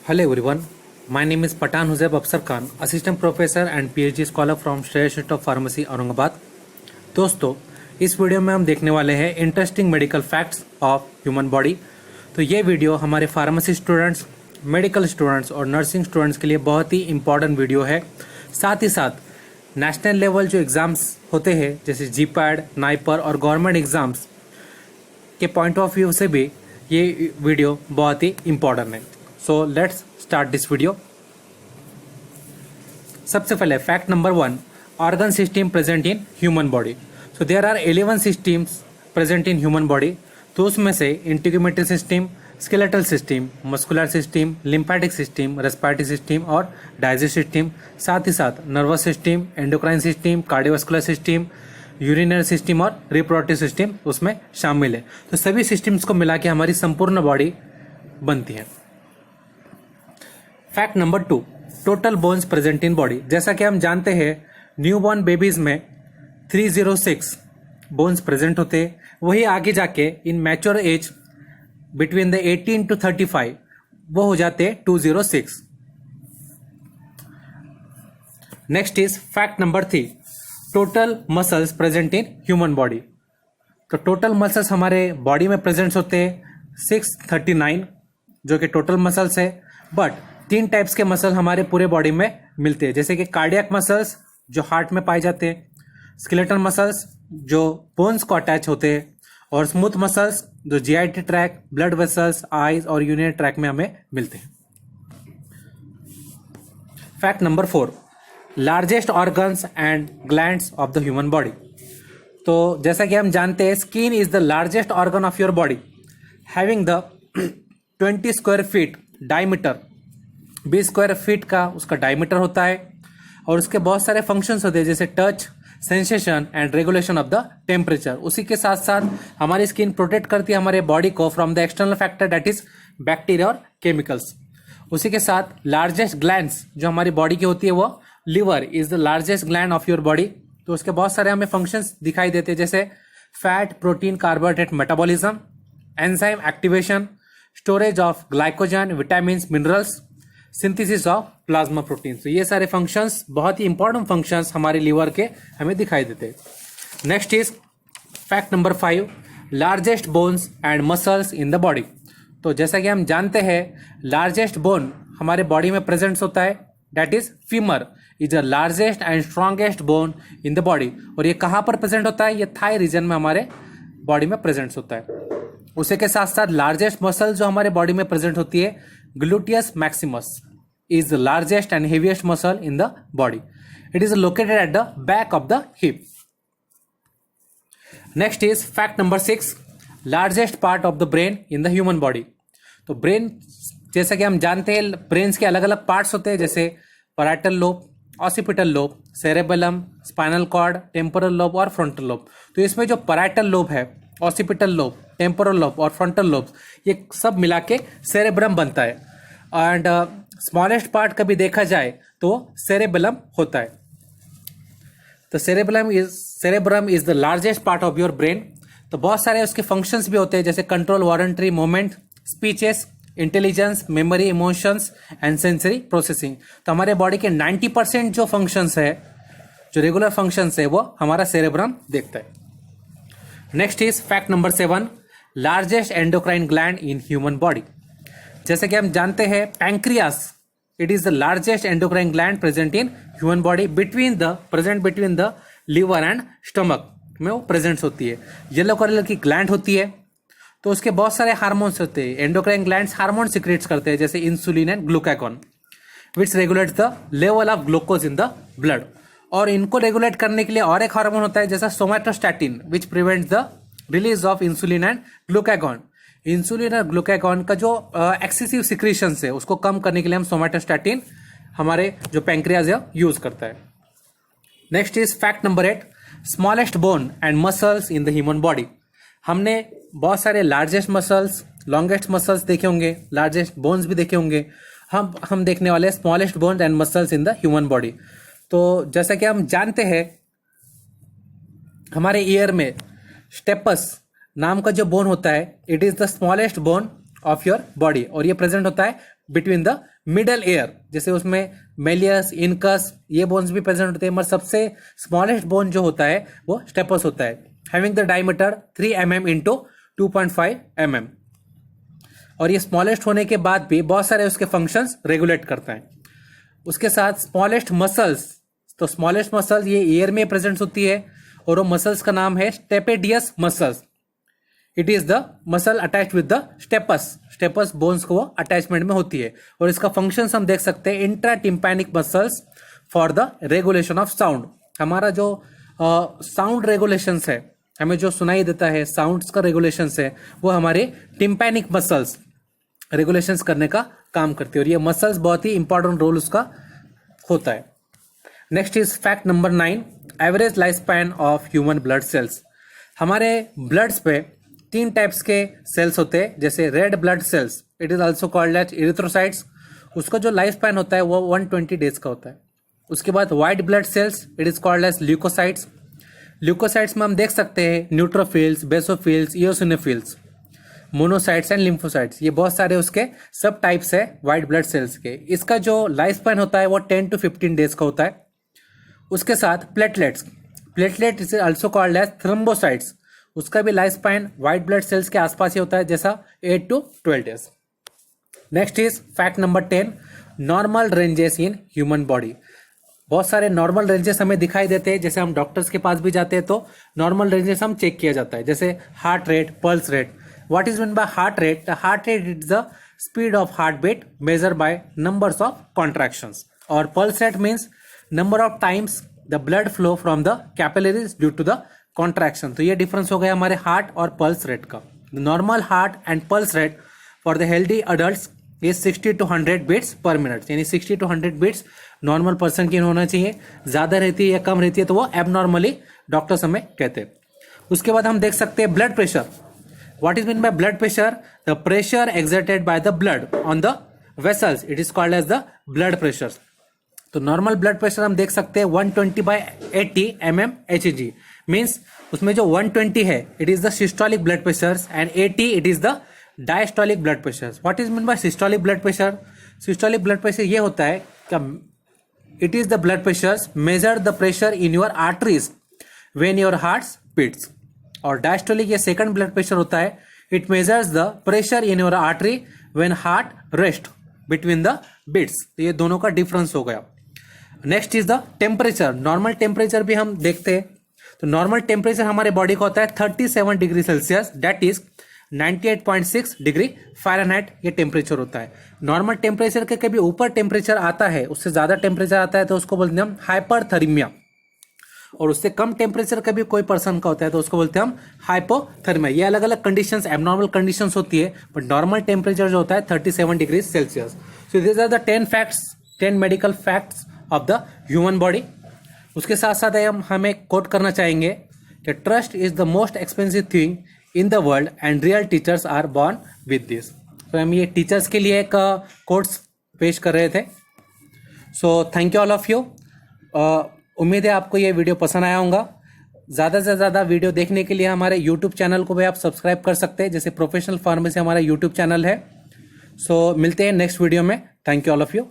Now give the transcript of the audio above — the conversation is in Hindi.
Hello everyone, my name is Patan Huzaib Afsar Khan, Assistant Professor and PhD Scholar from Shreya Institute of Pharmacy, Aurangabad. दोस्तों, इस वीडियो में हम देखने वाले हैं interesting medical facts of human body. तो ये वीडियो हमारे फार्मेसी स्टूडेंट्स, मेडिकल स्टूडेंट्स और नर्सिंग स्टूडेंट्स के लिए बहुत ही इंपॉर्टेंट वीडियो है। साथ ही साथ नेशनल लेवल जो एग्ज़ाम्स होते हैं जैसे जीपैड, नाइपर और गवर्नमेंट एग्ज़ाम्स के पॉइंट ऑफ व्यू से भी ये वीडियो बहुत ही इंपॉर्टेंट है। So let's start this video. सबसे पहले fact number 1, organ system present in human body. So there are 11 systems present in human body. तो उसमें से integumentary system, skeletal system, muscular system, lymphatic system, respiratory system और डाइजेस्टिव सिस्टम, साथ ही साथ nervous system, endocrine system, cardiovascular system, urinary system और रिप्रोडक्टिव सिस्टम उसमें शामिल है। तो सभी सिस्टम्स को मिला के हमारी संपूर्ण बॉडी बनती है। Fact number 2, total bones present in body. जैसा कि हम जानते हैं न्यूबॉर्न बेबीज में 306 बोन्स प्रेजेंट होते हैं, वही आगे जाके in mature age between the 18 to 35 वो हो जाते हैं 206। Next is fact number 3, total muscles present in human body. तो टोटल मसल्स हमारे बॉडी में प्रेजेंट होते हैं 639 जो कि टोटल मसल्स है। बट 3 टाइप्स के मसल हमारे पूरे बॉडी में मिलते हैं, जैसे कि कार्डियक मसल्स जो हार्ट में पाए जाते हैं, स्केलेटल मसल्स जो बोन्स को अटैच होते हैं और स्मूथ मसल्स जो GIT tract, blood vessels, eyes और यूरिनरी ट्रैक में हमें मिलते हैं। Fact number 4, largest organs and glands of the human body. तो जैसा कि हम जानते हैं skin is the largest organ of your body having the 20 square feet diameter. 20 square feet का उसका डायमीटर होता है और उसके बहुत सारे फंक्शंस होते हैं जैसे touch, sensation and regulation of the temperature. उसी के साथ साथ हमारी स्किन प्रोटेक्ट करती है हमारे बॉडी को from the external factor that is bacteria और केमिकल्स। उसी के साथ लार्जेस्ट ग्लैंड्स जो हमारी बॉडी की होती है वो liver is the largest gland of your body. तो उसके बहुत सारे हमें फंक्शंस दिखाई देते हैं जैसे fat, protein, carbohydrate metabolism, enzyme activation, storage of glycogen, vitamin, minerals, synthesis of plasma protein. तो ये सारे फंक्शंस बहुत ही इंपॉर्टेंट फंक्शंस हमारे लीवर के हमें दिखाई देते हैं। Next is fact number 5, largest bones and muscles in the body. तो जैसा कि हम जानते हैं लार्जेस्ट बोन हमारे बॉडी में प्रेजेंट होता है that is femur is the largest and strongest bone in the body. और ये कहाँ पर प्रेजेंट होता है? ये थाई रीजन में हमारे बॉडी में प्रेजेंट होता है। उसी के साथ साथ लार्जेस्ट मसल जो हमारे बॉडी में प्रेजेंट होती है gluteus Maximus is the largest and heaviest muscle in the body. It is located at the back of the hip. Next is fact number 6, largest part of the brain in the human body. तो ब्रेन जैसा कि हम जानते हैं ब्रेन्स के अलग अलग पार्ट्स होते हैं जैसे parietal lobe, occipital lobe, cerebellum, spinal cord, temporal lobe और फ्रंटल लोब। तो इसमें जो पैराइटल लोब है, ऑसिपिटल लोब, टेम्पोरल लोब और फ्रंटल लोब ये सब मिला के सेरेब्रम बनता है। एंड स्मॉलेस्ट पार्ट कभी देखा जाए तो सेरेबेलम होता है। तो cerebrum is the largest part of your brain. तो बहुत सारे उसके फंक्शंस भी होते हैं जैसे control voluntary movement, speeches, intelligence, memory, emotions and sensory processing. तो हमारे बॉडी के 90% जो फंक्शंस है, जो रेगुलर फंक्शंस है वो हमारा सेरेब्रम देखता है। Next is fact number 7, largest endocrine gland in human body. जैसे कि हम जानते हैं pancreas it is the largest endocrine gland present in human body between the liver and stomach में वो प्रेजेंट होती है। येलो कलर की ग्लैंड होती है। तो उसके बहुत सारे हार्मोन्स होते हैं। एंडोक्राइन ग्लैंड्स हार्मोन सिक्रेट्स करते हैं जैसे insulin and glucagon which regulates the level of glucose in the blood. और इनको रेगुलेट करने के लिए और एक हार्मोन होता है जैसा somatostatin which prevents the release of insulin and glucagon. Insulin और ग्लूकागॉन का जो एक्सेसिव सिक्रीशंस है उसको कम करने के लिए हम सोमैटोस्टैटिन हमारे जो पैंक्रियाज है यूज करता है। Next is fact number 8, smallest bone and muscles in the human body. हमने बहुत सारे लार्जेस्ट मसल्स, लॉन्गेस्ट मसल्स देखे होंगे, लार्जेस्ट बोन्स भी देखे होंगे। हम देखने वाले smallest bone and muscles in the human body. तो जैसा कि हम जानते हैं हमारे ईयर में स्टेपस नाम का जो बोन होता है it is the smallest bone of your body और ये प्रेजेंट होता है बिटवीन द मिडल एयर, जैसे उसमें मेलियस, इनकस, ये बोन्स भी प्रेजेंट होते हैं, मगर सबसे स्मॉलेस्ट बोन जो होता है वो स्टेपस होता है, having the diameter 3 mm into 2.5 mm। और ये स्मॉलेस्ट होने के बाद भी बहुत सारे उसके फंक्शंस रेगुलेट करता है। उसके साथ स्मॉलेस्ट मसल्स, तो स्मॉलेस्ट मसल्स ये ईयर में प्रेजेंट होती है, और वो मसल्स का नाम है stapedius muscles. It is the muscle attach with the stapes, stapes bones को वो अटैचमेंट में होती है। और इसका फंक्शंस हम देख सकते हैं, intra tympanic muscles for the regulation of sound. हमारा जो साउंड रेगुलेशंस है, हमें जो सुनाई देता है, साउंड्स का रेगुलेशंस है, वो हमारे टिम्पैनिक मसल्स रेगुलेशंस करने का काम करती है, और ये मसल्स बहुत ही इंपॉर्टेंट रोल उसका होता है। Next is fact number 9, average life span of human blood cells. हमारे ब्लड्स पे 3 टाइप्स के सेल्स होते हैं, जैसे red blood cells, it is also called as erythrocytes, उसका जो लाइफ स्पैन होता है वो 120 डेज का होता है। उसके बाद white blood cells, it is called as leukocytes. Leukocytes में हम देख सकते हैं neutrophils, basophils, eosinophils, monocytes and lymphocytes, ये बहुत सारे उसके सब टाइप्स है व्हाइट ब्लड सेल्स के। इसका जो लाइफ स्पैन होता है वो 10 to 15 डेज का होता है। उसके साथ platelets, platelet is also called as thrombocytes, उसका भी life span white blood cells के आसपास ही होता है, जैसा 8 to 12 days. Next is fact number 10, normal ranges in human body. बहुत सारे नॉर्मल रेंजेस हमें दिखाई देते हैं, जैसे हम डॉक्टर्स के पास भी जाते हैं तो नॉर्मल रेंजेस हम चेक किया जाता है, जैसे heart rate, pulse rate. What is mean by heart rate? The heart rate is the speed of heart beat measure by numbers of contractions, और pulse rate means number of times the blood flow from the capillaries due to the contraction. तो ये डिफरेंस हो गया हमारे हार्ट और पल्स रेट का। Normal heart and pulse rate for the healthy adult ये 60 to 100 बीट्स पर मिनट, यानी 60 to 100 बीट्स नॉर्मल पर्सन की होना चाहिए। ज्यादा रहती है या कम रहती है तो वो एबनॉर्मली डॉक्टर्स हमें कहते हैं। उसके बाद हम देख सकते हैं blood pressure. What is mean by blood pressure? The pressure exerted by the blood on the vessels, it is called as the blood pressure. तो नॉर्मल ब्लड प्रेशर हम देख सकते हैं 120/80 mmHg, मीन्स उसमें जो 120 है it is the systolic blood pressure and 80 it is the diastolic blood pressure. What is mean by systolic blood pressure? Systolic blood pressure ये होता है कि it is the blood pressure measure the pressure in your arteries when your heart beats, और डायस्टोलिक ये सेकंड ब्लड प्रेशर होता है, it measures the pressure in your artery when heart rest between the beats. तो ये दोनों का डिफरेंस हो गया। Next is the temperature. Normal temperature भी हम देखते हैं, तो नॉर्मल टेम्परेचर हमारे बॉडी का होता है 37 degree Celsius, that is 98.6 degree Fahrenheit ये टेम्परेचर होता है। नॉर्मल टेम्परेचर के कभी ऊपर टेम्परेचर आता है, उससे ज़्यादा टेम्परेचर आता है तो उसको बोलते हैं हम हाइपरथर्मिया, और उससे कम टेम्परेचर कभी कोई पर्सन का होता है तो उसको बोलते हैं हम हाइपोथर्मिया। ये अलग अलग कंडीशंस, एबनॉर्मल कंडीशंस होती है, बट नॉर्मल टेम्परेचर जो होता है 37 degree Celsius. So this are the 10 facts, 10 medical facts of the human body. उसके साथ साथ हम हमें कोट करना चाहेंगे कि trust is the most expensive thing in the world and real teachers are born with this. तो हम ये टीचर्स के लिए एक कोट्स पेश कर रहे थे। So thank you all of you. उम्मीद है आपको ये वीडियो पसंद आया होगा। ज़्यादा से ज़्यादा वीडियो देखने के लिए हमारे यूट्यूब चैनल को भी आप सब्सक्राइब कर सकते हैं, जैसे प्रोफेशनल फार्मेसी हमारा यूट्यूब चैनल है। सो मिलते हैं नेक्स्ट वीडियो में। Thank you all of you.